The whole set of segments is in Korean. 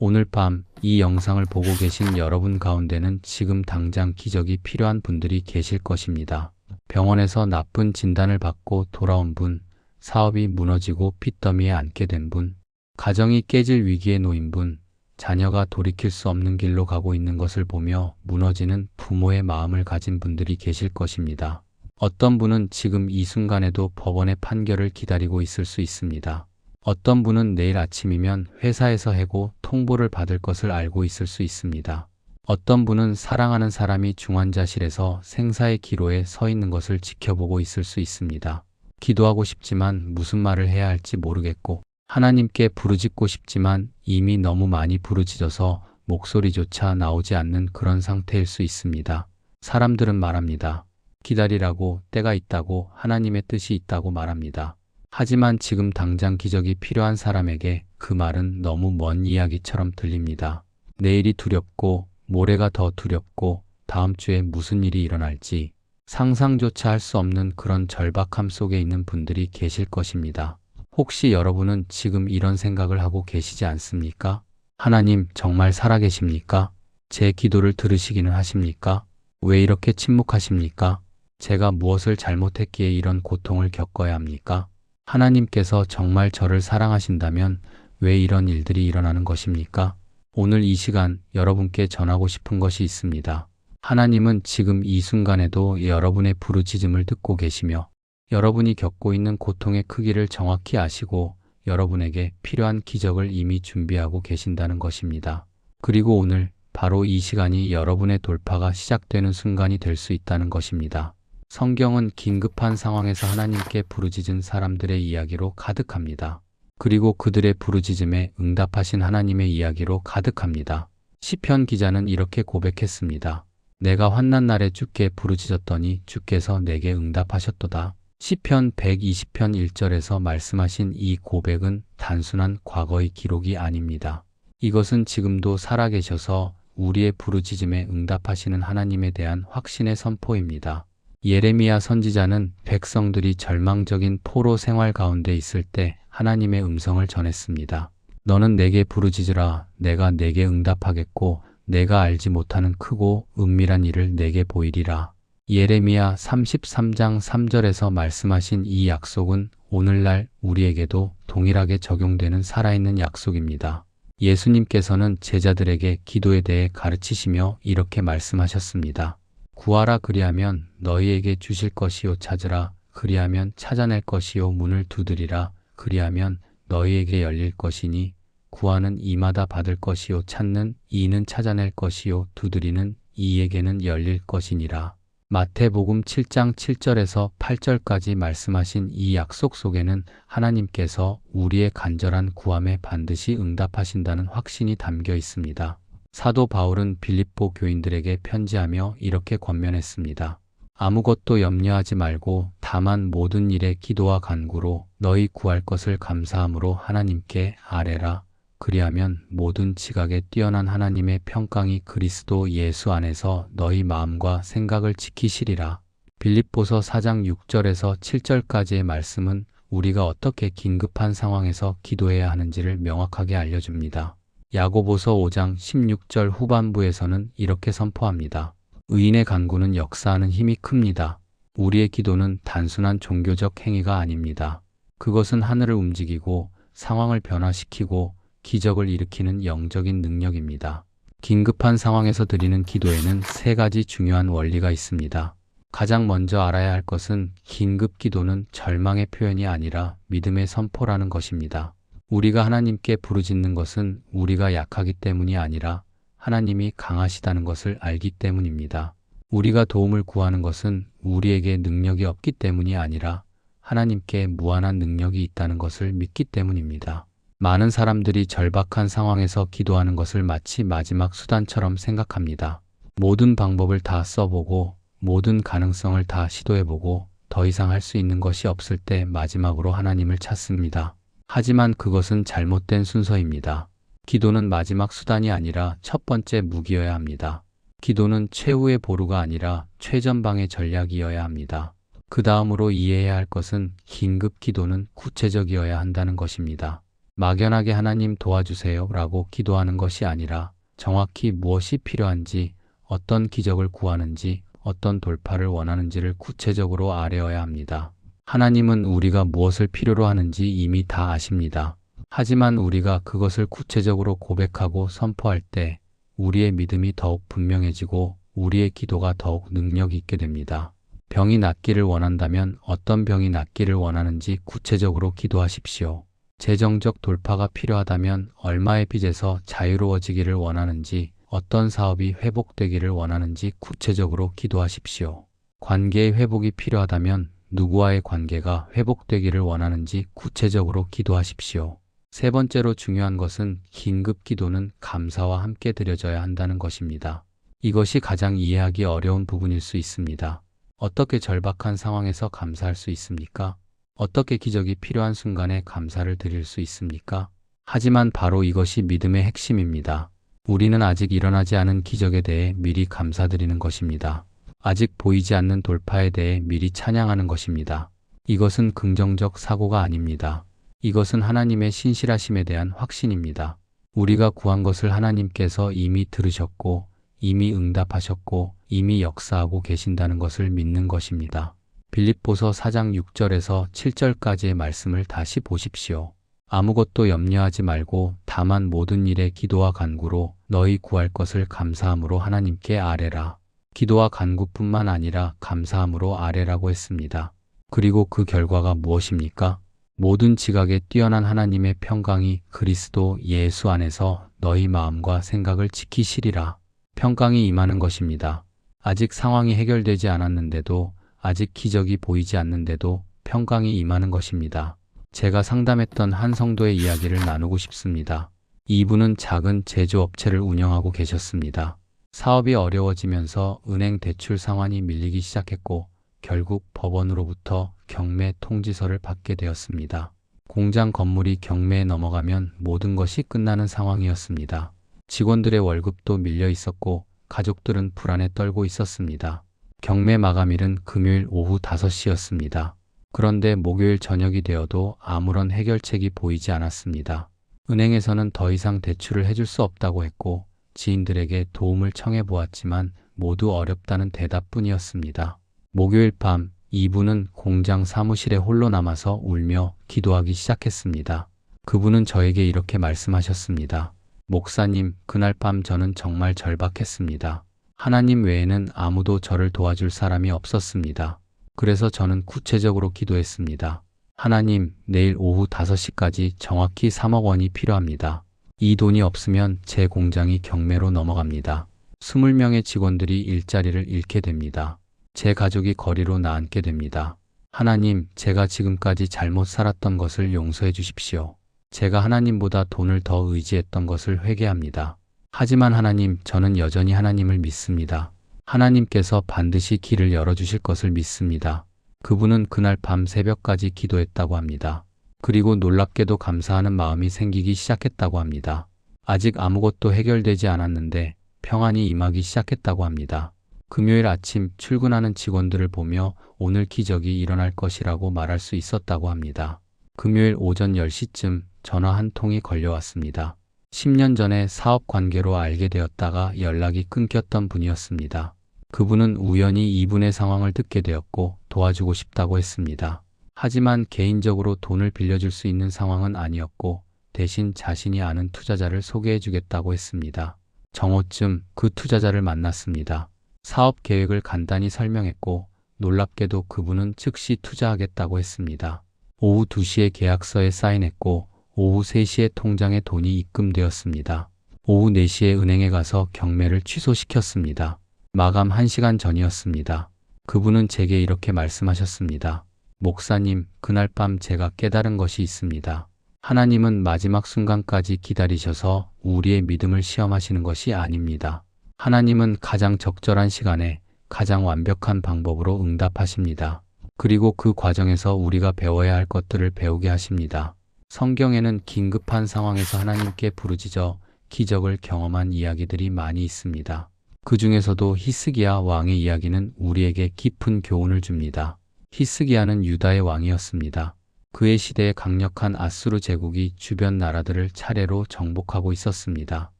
오늘 밤 이 영상을 보고 계신 여러분 가운데는 지금 당장 기적이 필요한 분들이 계실 것입니다. 병원에서 나쁜 진단을 받고 돌아온 분, 사업이 무너지고 빚더미에 앉게 된 분, 가정이 깨질 위기에 놓인 분, 자녀가 돌이킬 수 없는 길로 가고 있는 것을 보며 무너지는 부모의 마음을 가진 분들이 계실 것입니다. 어떤 분은 지금 이 순간에도 법원의 판결을 기다리고 있을 수 있습니다. 어떤 분은 내일 아침이면 회사에서 해고 통보를 받을 것을 알고 있을 수 있습니다. 어떤 분은 사랑하는 사람이 중환자실에서 생사의 기로에 서 있는 것을 지켜보고 있을 수 있습니다. 기도하고 싶지만 무슨 말을 해야 할지 모르겠고, 하나님께 부르짖고 싶지만 이미 너무 많이 부르짖어서 목소리조차 나오지 않는 그런 상태일 수 있습니다. 사람들은 말합니다. 기다리라고, 때가 있다고, 하나님의 뜻이 있다고 말합니다. 하지만 지금 당장 기적이 필요한 사람에게 그 말은 너무 먼 이야기처럼 들립니다. 내일이 두렵고, 모레가 더 두렵고, 다음 주에 무슨 일이 일어날지 상상조차 할 수 없는 그런 절박함 속에 있는 분들이 계실 것입니다. 혹시 여러분은 지금 이런 생각을 하고 계시지 않습니까? 하나님 정말 살아계십니까? 제 기도를 들으시기는 하십니까? 왜 이렇게 침묵하십니까? 제가 무엇을 잘못했기에 이런 고통을 겪어야 합니까? 하나님께서 정말 저를 사랑하신다면 왜 이런 일들이 일어나는 것입니까? 오늘 이 시간 여러분께 전하고 싶은 것이 있습니다. 하나님은 지금 이 순간에도 여러분의 부르짖음을 듣고 계시며 여러분이 겪고 있는 고통의 크기를 정확히 아시고 여러분에게 필요한 기적을 이미 준비하고 계신다는 것입니다. 그리고 오늘 바로 이 시간이 여러분의 돌파가 시작되는 순간이 될 수 있다는 것입니다. 성경은 긴급한 상황에서 하나님께 부르짖은 사람들의 이야기로 가득합니다. 그리고 그들의 부르짖음에 응답하신 하나님의 이야기로 가득합니다. 시편 기자는 이렇게 고백했습니다. 내가 환난 날에 주께 부르짖었더니 주께서 내게 응답하셨도다. 시편 120편 1절에서 말씀하신 이 고백은 단순한 과거의 기록이 아닙니다. 이것은 지금도 살아계셔서 우리의 부르짖음에 응답하시는 하나님에 대한 확신의 선포입니다. 예레미야 선지자는 백성들이 절망적인 포로 생활 가운데 있을 때 하나님의 음성을 전했습니다. 너는 내게 부르짖으라. 내가 내게 응답하겠고 내가 알지 못하는 크고 은밀한 일을 내게 보이리라. 예레미야 33장 3절에서 말씀하신 이 약속은 오늘날 우리에게도 동일하게 적용되는 살아있는 약속입니다. 예수님께서는 제자들에게 기도에 대해 가르치시며 이렇게 말씀하셨습니다. 구하라 그리하면 너희에게 주실 것이요 찾으라 그리하면 찾아낼 것이요 문을 두드리라 그리하면 너희에게 열릴 것이니 구하는 이마다 받을 것이요 찾는 이는 찾아낼 것이요 두드리는 이에게는 열릴 것이니라. 마태복음 7장 7절에서 8절까지 말씀하신 이 약속 속에는 하나님께서 우리의 간절한 구함에 반드시 응답하신다는 확신이 담겨 있습니다. 사도 바울은 빌립보 교인들에게 편지하며 이렇게 권면했습니다. 아무것도 염려하지 말고 다만 모든 일에 기도와 간구로 너희 구할 것을 감사함으로 하나님께 아뢰라. 그리하면 모든 지각에 뛰어난 하나님의 평강이 그리스도 예수 안에서 너희 마음과 생각을 지키시리라. 빌립보서 4장 6절에서 7절까지의 말씀은 우리가 어떻게 긴급한 상황에서 기도해야 하는지를 명확하게 알려줍니다. 야고보서 5장 16절 후반부에서는 이렇게 선포합니다. 의인의 간구는 역사하는 힘이 큽니다. 우리의 기도는 단순한 종교적 행위가 아닙니다. 그것은 하늘을 움직이고 상황을 변화시키고 기적을 일으키는 영적인 능력입니다. 긴급한 상황에서 드리는 기도에는 세 가지 중요한 원리가 있습니다. 가장 먼저 알아야 할 것은 긴급 기도는 절망의 표현이 아니라 믿음의 선포라는 것입니다. 우리가 하나님께 부르짖는 것은 우리가 약하기 때문이 아니라 하나님이 강하시다는 것을 알기 때문입니다. 우리가 도움을 구하는 것은 우리에게 능력이 없기 때문이 아니라 하나님께 무한한 능력이 있다는 것을 믿기 때문입니다. 많은 사람들이 절박한 상황에서 기도하는 것을 마치 마지막 수단처럼 생각합니다. 모든 방법을 다 써보고 모든 가능성을 다 시도해보고 더 이상 할 수 있는 것이 없을 때 마지막으로 하나님을 찾습니다. 하지만 그것은 잘못된 순서입니다. 기도는 마지막 수단이 아니라 첫 번째 무기여야 합니다. 기도는 최후의 보루가 아니라 최전방의 전략이어야 합니다. 그 다음으로 이해해야 할 것은 긴급 기도는 구체적이어야 한다는 것입니다. 막연하게 하나님 도와주세요 라고 기도하는 것이 아니라 정확히 무엇이 필요한지, 어떤 기적을 구하는지, 어떤 돌파를 원하는지를 구체적으로 아뢰어야 합니다. 하나님은 우리가 무엇을 필요로 하는지 이미 다 아십니다. 하지만 우리가 그것을 구체적으로 고백하고 선포할 때 우리의 믿음이 더욱 분명해지고 우리의 기도가 더욱 능력 있게 됩니다. 병이 낫기를 원한다면 어떤 병이 낫기를 원하는지 구체적으로 기도하십시오. 재정적 돌파가 필요하다면 얼마의 빚에서 자유로워지기를 원하는지, 어떤 사업이 회복되기를 원하는지 구체적으로 기도하십시오. 관계의 회복이 필요하다면 누구와의 관계가 회복되기를 원하는지 구체적으로 기도하십시오. 세 번째로 중요한 것은 긴급 기도는 감사와 함께 드려져야 한다는 것입니다. 이것이 가장 이해하기 어려운 부분일 수 있습니다. 어떻게 절박한 상황에서 감사할 수 있습니까? 어떻게 기적이 필요한 순간에 감사를 드릴 수 있습니까? 하지만 바로 이것이 믿음의 핵심입니다. 우리는 아직 일어나지 않은 기적에 대해 미리 감사드리는 것입니다. 아직 보이지 않는 돌파에 대해 미리 찬양하는 것입니다. 이것은 긍정적 사고가 아닙니다. 이것은 하나님의 신실하심에 대한 확신입니다. 우리가 구한 것을 하나님께서 이미 들으셨고, 이미 응답하셨고, 이미 역사하고 계신다는 것을 믿는 것입니다. 빌립보서 4장 6절에서 7절까지의 말씀을 다시 보십시오. 아무것도 염려하지 말고 다만 모든 일에 기도와 간구로 너희 구할 것을 감사함으로 하나님께 아뢰라. 기도와 간구뿐만 아니라 감사함으로 아뢰라고 했습니다. 그리고 그 결과가 무엇입니까? 모든 지각에 뛰어난 하나님의 평강이 그리스도 예수 안에서 너희 마음과 생각을 지키시리라. 평강이 임하는 것입니다. 아직 상황이 해결되지 않았는데도, 아직 기적이 보이지 않는데도 평강이 임하는 것입니다. 제가 상담했던 한 성도의 이야기를 나누고 싶습니다. 이분은 작은 제조업체를 운영하고 계셨습니다. 사업이 어려워지면서 은행 대출 상환이 밀리기 시작했고 결국 법원으로부터 경매 통지서를 받게 되었습니다. 공장 건물이 경매에 넘어가면 모든 것이 끝나는 상황이었습니다. 직원들의 월급도 밀려 있었고 가족들은 불안에 떨고 있었습니다. 경매 마감일은 금요일 오후 5시였습니다. 그런데 목요일 저녁이 되어도 아무런 해결책이 보이지 않았습니다. 은행에서는 더 이상 대출을 해줄 수 없다고 했고 지인들에게 도움을 청해 보았지만 모두 어렵다는 대답뿐이었습니다. 목요일 밤 이분은 공장 사무실에 홀로 남아서 울며 기도하기 시작했습니다. 그분은 저에게 이렇게 말씀하셨습니다. 목사님, 그날 밤 저는 정말 절박했습니다. 하나님 외에는 아무도 저를 도와줄 사람이 없었습니다. 그래서 저는 구체적으로 기도했습니다. 하나님, 내일 오후 5시까지 정확히 3억 원이 필요합니다. 이 돈이 없으면 제 공장이 경매로 넘어갑니다. 20명의 직원들이 일자리를 잃게 됩니다. 제 가족이 거리로 나앉게 됩니다. 하나님, 제가 지금까지 잘못 살았던 것을 용서해 주십시오. 제가 하나님보다 돈을 더 의지했던 것을 회개합니다. 하지만 하나님, 저는 여전히 하나님을 믿습니다. 하나님께서 반드시 길을 열어주실 것을 믿습니다. 그분은 그날 밤 새벽까지 기도했다고 합니다. 그리고 놀랍게도 감사하는 마음이 생기기 시작했다고 합니다. 아직 아무것도 해결되지 않았는데 평안이 임하기 시작했다고 합니다. 금요일 아침 출근하는 직원들을 보며 오늘 기적이 일어날 것이라고 말할 수 있었다고 합니다. 금요일 오전 10시쯤 전화 한 통이 걸려왔습니다. 10년 전에 사업 관계로 알게 되었다가 연락이 끊겼던 분이었습니다. 그분은 우연히 이분의 상황을 듣게 되었고 도와주고 싶다고 했습니다. 하지만 개인적으로 돈을 빌려줄 수 있는 상황은 아니었고 대신 자신이 아는 투자자를 소개해 주겠다고 했습니다. 정오쯤 그 투자자를 만났습니다. 사업 계획을 간단히 설명했고 놀랍게도 그분은 즉시 투자하겠다고 했습니다. 오후 2시에 계약서에 사인했고 오후 3시에 통장에 돈이 입금되었습니다. 오후 4시에 은행에 가서 경매를 취소시켰습니다. 마감 1시간 전이었습니다. 그분은 제게 이렇게 말씀하셨습니다. 목사님, 그날 밤 제가 깨달은 것이 있습니다. 하나님은 마지막 순간까지 기다리셔서 우리의 믿음을 시험하시는 것이 아닙니다. 하나님은 가장 적절한 시간에 가장 완벽한 방법으로 응답하십니다. 그리고 그 과정에서 우리가 배워야 할 것들을 배우게 하십니다. 성경에는 긴급한 상황에서 하나님께 부르짖어 기적을 경험한 이야기들이 많이 있습니다. 그 중에서도 히스기야 왕의 이야기는 우리에게 깊은 교훈을 줍니다. 히스기야는 유다의 왕이었습니다. 그의 시대에 강력한 아수르 제국이 주변 나라들을 차례로 정복하고 있었습니다.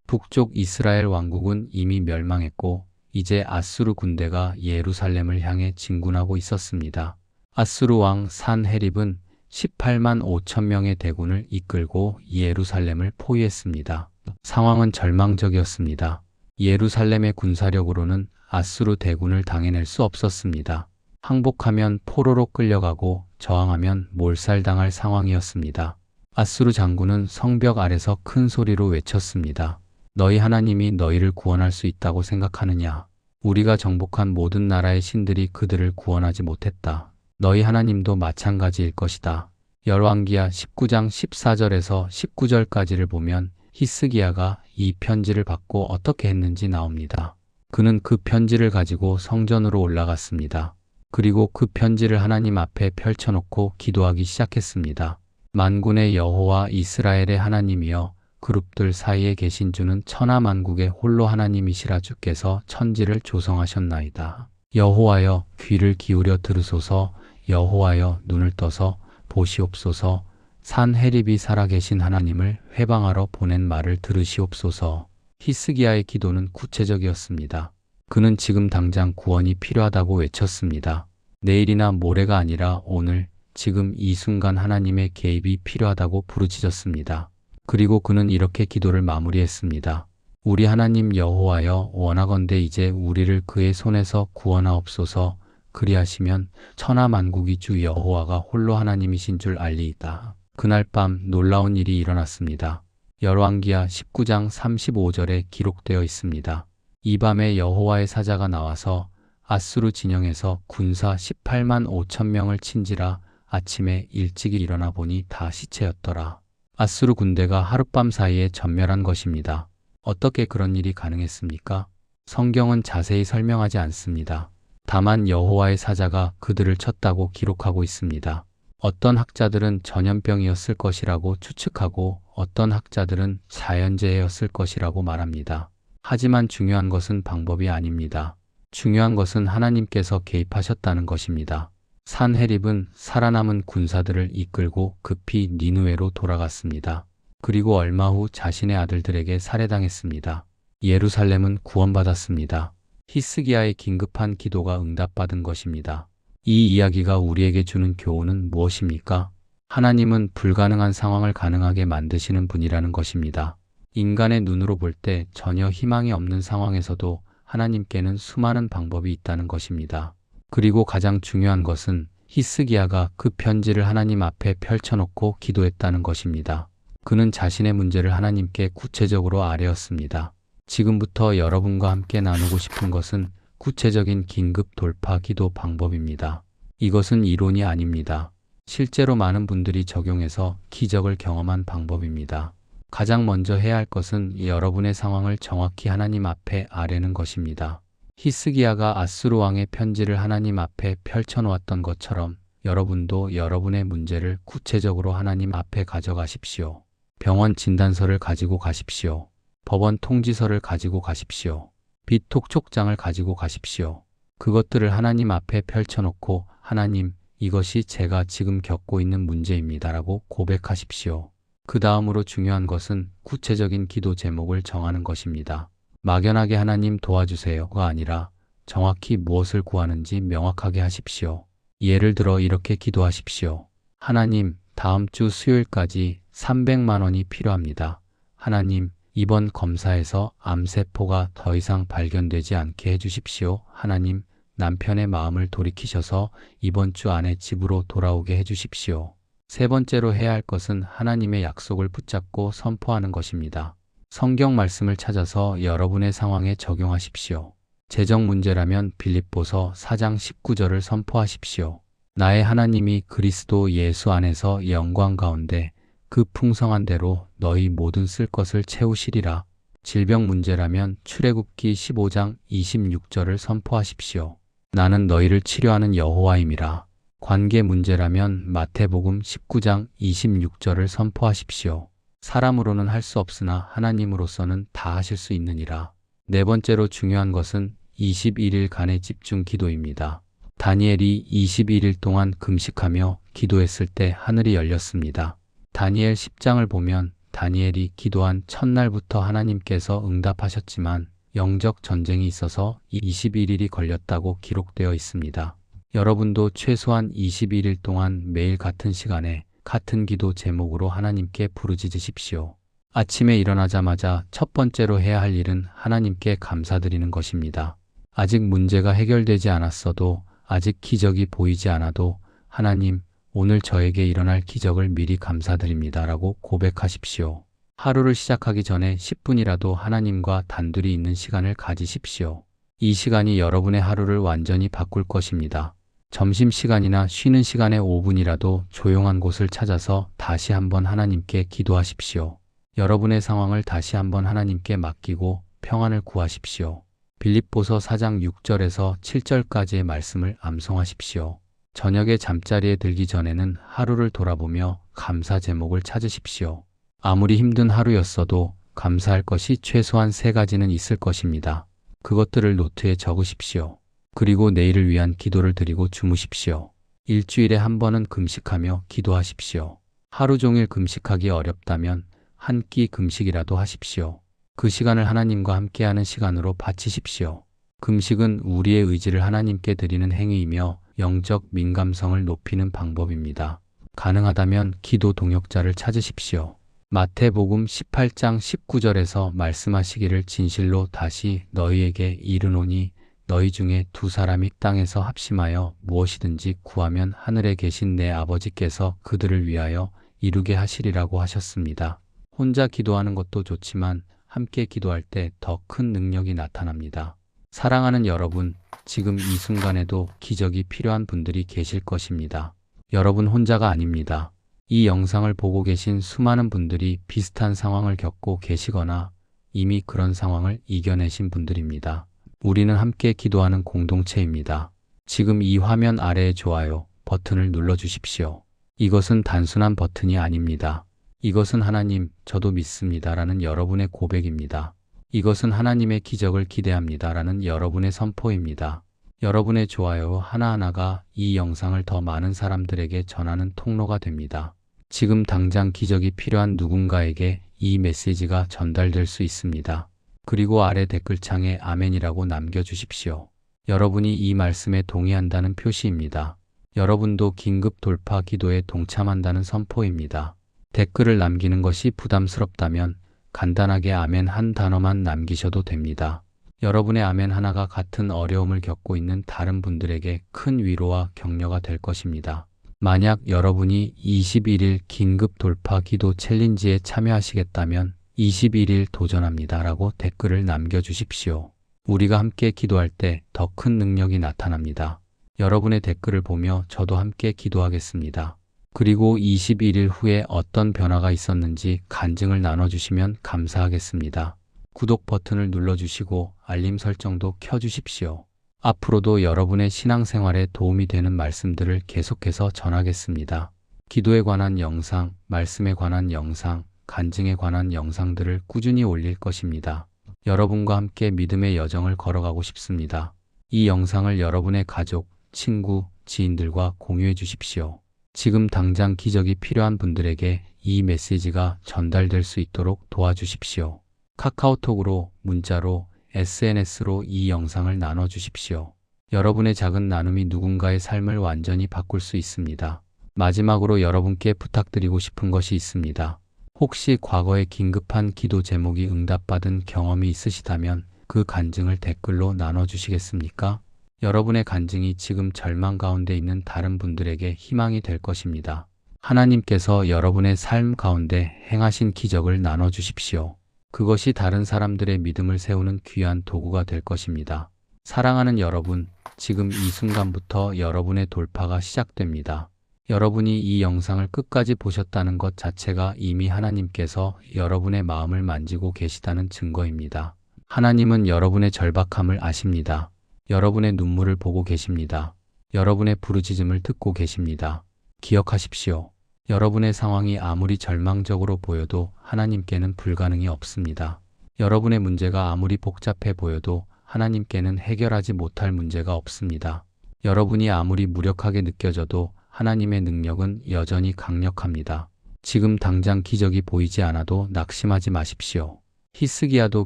북쪽 이스라엘 왕국은 이미 멸망했고 이제 아수르 군대가 예루살렘을 향해 진군하고 있었습니다. 아수르 왕 산헤립은 18만 5천 명의 대군을 이끌고 예루살렘을 포위했습니다. 상황은 절망적이었습니다. 예루살렘의 군사력으로는 아수르 대군을 당해낼 수 없었습니다. 항복하면 포로로 끌려가고 저항하면 몰살당할 상황이었습니다. 아수르 장군은 성벽 아래서 큰 소리로 외쳤습니다. 너희 하나님이 너희를 구원할 수 있다고 생각하느냐? 우리가 정복한 모든 나라의 신들이 그들을 구원하지 못했다. 너희 하나님도 마찬가지일 것이다. 열왕기하 19장 14절에서 19절까지를 보면 히스기야가 이 편지를 받고 어떻게 했는지 나옵니다. 그는 그 편지를 가지고 성전으로 올라갔습니다. 그리고 그 편지를 하나님 앞에 펼쳐놓고 기도하기 시작했습니다. 만군의 여호와 이스라엘의 하나님이여 그룹들 사이에 계신 주는 천하만국의 홀로 하나님이시라. 주께서 천지를 조성하셨나이다. 여호와여 귀를 기울여 들으소서. 여호와여 눈을 떠서 보시옵소서. 산헤립이 살아계신 하나님을 회방하러 보낸 말을 들으시옵소서. 히스기야의 기도는 구체적이었습니다. 그는 지금 당장 구원이 필요하다고 외쳤습니다. 내일이나 모레가 아니라 오늘, 지금 이 순간 하나님의 개입이 필요하다고 부르짖었습니다. 그리고 그는 이렇게 기도를 마무리했습니다. 우리 하나님 여호와여 원하건대 이제 우리를 그의 손에서 구원하옵소서. 그리하시면 천하만국이 주 여호와가 홀로 하나님이신 줄 알리이다. 그날 밤 놀라운 일이 일어났습니다. 열왕기하 19장 35절에 기록되어 있습니다. 이 밤에 여호와의 사자가 나와서 아수르 진영에서 군사 18만 5천 명을 친지라. 아침에 일찍이 일어나 보니 다 시체였더라. 아수르 군대가 하룻밤 사이에 전멸한 것입니다. 어떻게 그런 일이 가능했습니까? 성경은 자세히 설명하지 않습니다. 다만 여호와의 사자가 그들을 쳤다고 기록하고 있습니다. 어떤 학자들은 전염병이었을 것이라고 추측하고 어떤 학자들은 자연재해였을 것이라고 말합니다. 하지만 중요한 것은 방법이 아닙니다. 중요한 것은 하나님께서 개입하셨다는 것입니다. 산헤립은 살아남은 군사들을 이끌고 급히 니느웨로 돌아갔습니다. 그리고 얼마 후 자신의 아들들에게 살해당했습니다. 예루살렘은 구원받았습니다. 히스기야의 긴급한 기도가 응답받은 것입니다. 이 이야기가 우리에게 주는 교훈은 무엇입니까? 하나님은 불가능한 상황을 가능하게 만드시는 분이라는 것입니다. 인간의 눈으로 볼 때 전혀 희망이 없는 상황에서도 하나님께는 수많은 방법이 있다는 것입니다. 그리고 가장 중요한 것은 히스기야가 그 편지를 하나님 앞에 펼쳐놓고 기도했다는 것입니다. 그는 자신의 문제를 하나님께 구체적으로 아뢰었습니다. 지금부터 여러분과 함께 나누고 싶은 것은 구체적인 긴급 돌파 기도 방법입니다. 이것은 이론이 아닙니다. 실제로 많은 분들이 적용해서 기적을 경험한 방법입니다. 가장 먼저 해야 할 것은 여러분의 상황을 정확히 하나님 앞에 아뢰는 것입니다. 히스기야가 아수르 왕의 편지를 하나님 앞에 펼쳐놓았던 것처럼 여러분도 여러분의 문제를 구체적으로 하나님 앞에 가져가십시오. 병원 진단서를 가지고 가십시오. 법원 통지서를 가지고 가십시오. 빚 톡촉장을 가지고 가십시오. 그것들을 하나님 앞에 펼쳐놓고 하나님, 이것이 제가 지금 겪고 있는 문제입니다라고 고백하십시오. 그 다음으로 중요한 것은 구체적인 기도 제목을 정하는 것입니다. 막연하게 하나님 도와주세요가 아니라 정확히 무엇을 구하는지 명확하게 하십시오. 예를 들어 이렇게 기도하십시오. 하나님, 다음 주 수요일까지 300만 원이 필요합니다. 하나님, 이번 검사에서 암세포가 더 이상 발견되지 않게 해주십시오. 하나님, 남편의 마음을 돌이키셔서 이번 주 안에 집으로 돌아오게 해주십시오. 세 번째로 해야 할 것은 하나님의 약속을 붙잡고 선포하는 것입니다. 성경 말씀을 찾아서 여러분의 상황에 적용하십시오. 재정 문제라면 빌립보서 4장 19절을 선포하십시오. 나의 하나님이 그리스도 예수 안에서 영광 가운데 그 풍성한 대로 너희 모든 쓸 것을 채우시리라. 질병 문제라면 출애굽기 15장 26절을 선포하십시오. 나는 너희를 치료하는 여호와임이라. 관계 문제라면 마태복음 19장 26절을 선포하십시오. 사람으로는 할 수 없으나 하나님으로서는 다 하실 수 있느니라. 네 번째로 중요한 것은 21일간의 집중 기도입니다. 다니엘이 21일 동안 금식하며 기도했을 때 하늘이 열렸습니다. 다니엘 10장을 보면 다니엘이 기도한 첫날부터 하나님께서 응답하셨지만 영적 전쟁이 있어서 21일이 걸렸다고 기록되어 있습니다. 여러분도 최소한 21일 동안 매일 같은 시간에 같은 기도 제목으로 하나님께 부르짖으십시오. 아침에 일어나자마자 첫 번째로 해야 할 일은 하나님께 감사드리는 것입니다. 아직 문제가 해결되지 않았어도, 아직 기적이 보이지 않아도 하나님, 오늘 저에게 일어날 기적을 미리 감사드립니다 라고 고백하십시오. 하루를 시작하기 전에 10분이라도 하나님과 단둘이 있는 시간을 가지십시오. 이 시간이 여러분의 하루를 완전히 바꿀 것입니다. 점심시간이나 쉬는 시간에 5분이라도 조용한 곳을 찾아서 다시 한번 하나님께 기도하십시오. 여러분의 상황을 다시 한번 하나님께 맡기고 평안을 구하십시오. 빌립보서 4장 6절에서 7절까지의 말씀을 암송하십시오. 저녁에 잠자리에 들기 전에는 하루를 돌아보며 감사 제목을 찾으십시오. 아무리 힘든 하루였어도 감사할 것이 최소한 3가지는 있을 것입니다. 그것들을 노트에 적으십시오. 그리고 내일을 위한 기도를 드리고 주무십시오. 일주일에 한 번은 금식하며 기도하십시오. 하루 종일 금식하기 어렵다면 한 끼 금식이라도 하십시오. 그 시간을 하나님과 함께하는 시간으로 바치십시오. 금식은 우리의 의지를 하나님께 드리는 행위이며 영적 민감성을 높이는 방법입니다. 가능하다면 기도 동역자를 찾으십시오. 마태복음 18장 19절에서 말씀하시기를 진실로 다시 너희에게 이르노니 너희 중에 2사람이 땅에서 합심하여 무엇이든지 구하면 하늘에 계신 내 아버지께서 그들을 위하여 이루게 하시리라고 하셨습니다. 혼자 기도하는 것도 좋지만 함께 기도할 때 더 큰 능력이 나타납니다. 사랑하는 여러분, 지금 이 순간에도 기적이 필요한 분들이 계실 것입니다. 여러분 혼자가 아닙니다. 이 영상을 보고 계신 수많은 분들이 비슷한 상황을 겪고 계시거나 이미 그런 상황을 이겨내신 분들입니다. 우리는 함께 기도하는 공동체입니다. 지금 이 화면 아래의 좋아요 버튼을 눌러주십시오. 이것은 단순한 버튼이 아닙니다. 이것은 하나님, 저도 믿습니다 라는 여러분의 고백입니다. 이것은 하나님의 기적을 기대합니다 라는 여러분의 선포입니다. 여러분의 좋아요 하나하나가 이 영상을 더 많은 사람들에게 전하는 통로가 됩니다. 지금 당장 기적이 필요한 누군가에게 이 메시지가 전달될 수 있습니다. 그리고 아래 댓글창에 아멘이라고 남겨주십시오. 여러분이 이 말씀에 동의한다는 표시입니다. 여러분도 긴급 돌파 기도에 동참한다는 선포입니다. 댓글을 남기는 것이 부담스럽다면 간단하게 아멘 한 단어만 남기셔도 됩니다. 여러분의 아멘 하나가 같은 어려움을 겪고 있는 다른 분들에게 큰 위로와 격려가 될 것입니다. 만약 여러분이 21일 긴급 돌파 기도 챌린지에 참여하시겠다면 21일 도전합니다 라고 댓글을 남겨주십시오. 우리가 함께 기도할 때 더 큰 능력이 나타납니다. 여러분의 댓글을 보며 저도 함께 기도하겠습니다. 그리고 21일 후에 어떤 변화가 있었는지 간증을 나눠주시면 감사하겠습니다. 구독 버튼을 눌러주시고 알림 설정도 켜주십시오. 앞으로도 여러분의 신앙생활에 도움이 되는 말씀들을 계속해서 전하겠습니다. 기도에 관한 영상, 말씀에 관한 영상, 간증에 관한 영상들을 꾸준히 올릴 것입니다. 여러분과 함께 믿음의 여정을 걸어가고 싶습니다. 이 영상을 여러분의 가족, 친구, 지인들과 공유해 주십시오. 지금 당장 기적이 필요한 분들에게 이 메시지가 전달될 수 있도록 도와주십시오. 카카오톡으로, 문자로, SNS로 이 영상을 나눠주십시오. 여러분의 작은 나눔이 누군가의 삶을 완전히 바꿀 수 있습니다. 마지막으로 여러분께 부탁드리고 싶은 것이 있습니다. 혹시 과거에 긴급한 기도 제목이 응답받은 경험이 있으시다면 그 간증을 댓글로 나눠주시겠습니까? 여러분의 간증이 지금 절망 가운데 있는 다른 분들에게 희망이 될 것입니다. 하나님께서 여러분의 삶 가운데 행하신 기적을 나눠주십시오. 그것이 다른 사람들의 믿음을 세우는 귀한 도구가 될 것입니다. 사랑하는 여러분, 지금 이 순간부터 여러분의 돌파가 시작됩니다. 여러분이 이 영상을 끝까지 보셨다는 것 자체가 이미 하나님께서 여러분의 마음을 만지고 계시다는 증거입니다. 하나님은 여러분의 절박함을 아십니다. 여러분의 눈물을 보고 계십니다. 여러분의 부르짖음을 듣고 계십니다. 기억하십시오. 여러분의 상황이 아무리 절망적으로 보여도 하나님께는 불가능이 없습니다. 여러분의 문제가 아무리 복잡해 보여도 하나님께는 해결하지 못할 문제가 없습니다. 여러분이 아무리 무력하게 느껴져도 하나님의 능력은 여전히 강력합니다. 지금 당장 기적이 보이지 않아도 낙심하지 마십시오. 히스기야도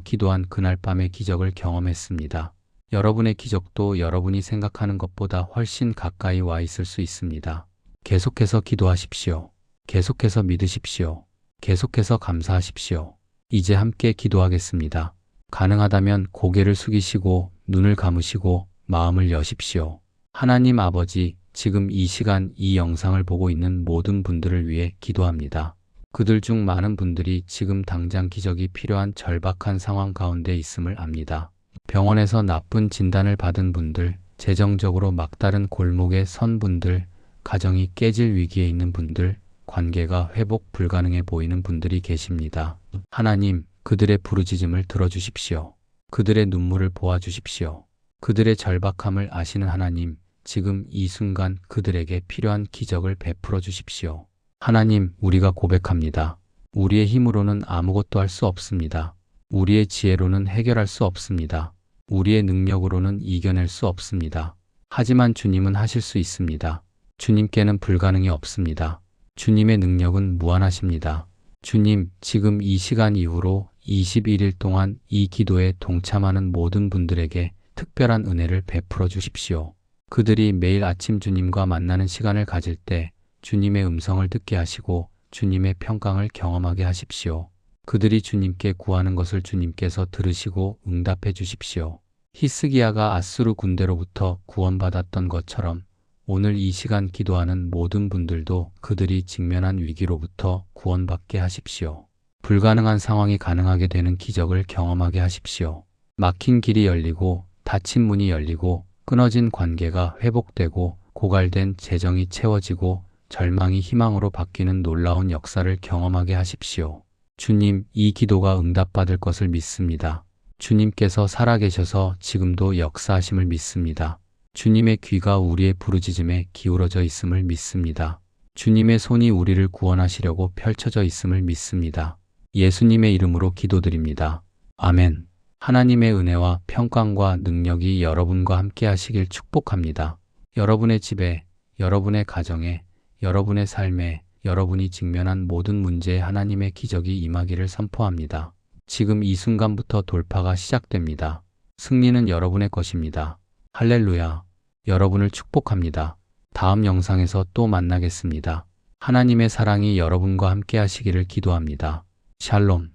기도한 그날 밤의 기적을 경험했습니다. 여러분의 기적도 여러분이 생각하는 것보다 훨씬 가까이 와 있을 수 있습니다. 계속해서 기도하십시오. 계속해서 믿으십시오. 계속해서 감사하십시오. 이제 함께 기도하겠습니다. 가능하다면 고개를 숙이시고 눈을 감으시고 마음을 여십시오. 하나님 아버지, 지금 이 시간 이 영상을 보고 있는 모든 분들을 위해 기도합니다. 그들 중 많은 분들이 지금 당장 기적이 필요한 절박한 상황 가운데 있음을 압니다. 병원에서 나쁜 진단을 받은 분들, 재정적으로 막다른 골목에 선 분들, 가정이 깨질 위기에 있는 분들, 관계가 회복 불가능해 보이는 분들이 계십니다. 하나님, 그들의 부르짖음을 들어주십시오. 그들의 눈물을 보아주십시오. 그들의 절박함을 아시는 하나님, 지금 이 순간 그들에게 필요한 기적을 베풀어 주십시오. 하나님, 우리가 고백합니다. 우리의 힘으로는 아무것도 할 수 없습니다. 우리의 지혜로는 해결할 수 없습니다. 우리의 능력으로는 이겨낼 수 없습니다. 하지만 주님은 하실 수 있습니다. 주님께는 불가능이 없습니다. 주님의 능력은 무한하십니다. 주님, 지금 이 시간 이후로 21일 동안 이 기도에 동참하는 모든 분들에게 특별한 은혜를 베풀어 주십시오. 그들이 매일 아침 주님과 만나는 시간을 가질 때 주님의 음성을 듣게 하시고 주님의 평강을 경험하게 하십시오. 그들이 주님께 구하는 것을 주님께서 들으시고 응답해 주십시오. 히스기야가 아수르 군대로부터 구원받았던 것처럼 오늘 이 시간 기도하는 모든 분들도 그들이 직면한 위기로부터 구원받게 하십시오. 불가능한 상황이 가능하게 되는 기적을 경험하게 하십시오. 막힌 길이 열리고 닫힌 문이 열리고 끊어진 관계가 회복되고 고갈된 재정이 채워지고 절망이 희망으로 바뀌는 놀라운 역사를 경험하게 하십시오. 주님, 이 기도가 응답받을 것을 믿습니다. 주님께서 살아계셔서 지금도 역사하심을 믿습니다. 주님의 귀가 우리의 부르짖음에 기울어져 있음을 믿습니다. 주님의 손이 우리를 구원하시려고 펼쳐져 있음을 믿습니다. 예수님의 이름으로 기도드립니다. 아멘. 하나님의 은혜와 평강과 능력이 여러분과 함께 하시길 축복합니다. 여러분의 집에, 여러분의 가정에, 여러분의 삶에, 여러분이 직면한 모든 문제에 하나님의 기적이 임하기를 선포합니다. 지금 이 순간부터 돌파가 시작됩니다. 승리는 여러분의 것입니다. 할렐루야. 여러분을 축복합니다. 다음 영상에서 또 만나겠습니다. 하나님의 사랑이 여러분과 함께 하시기를 기도합니다. 샬롬.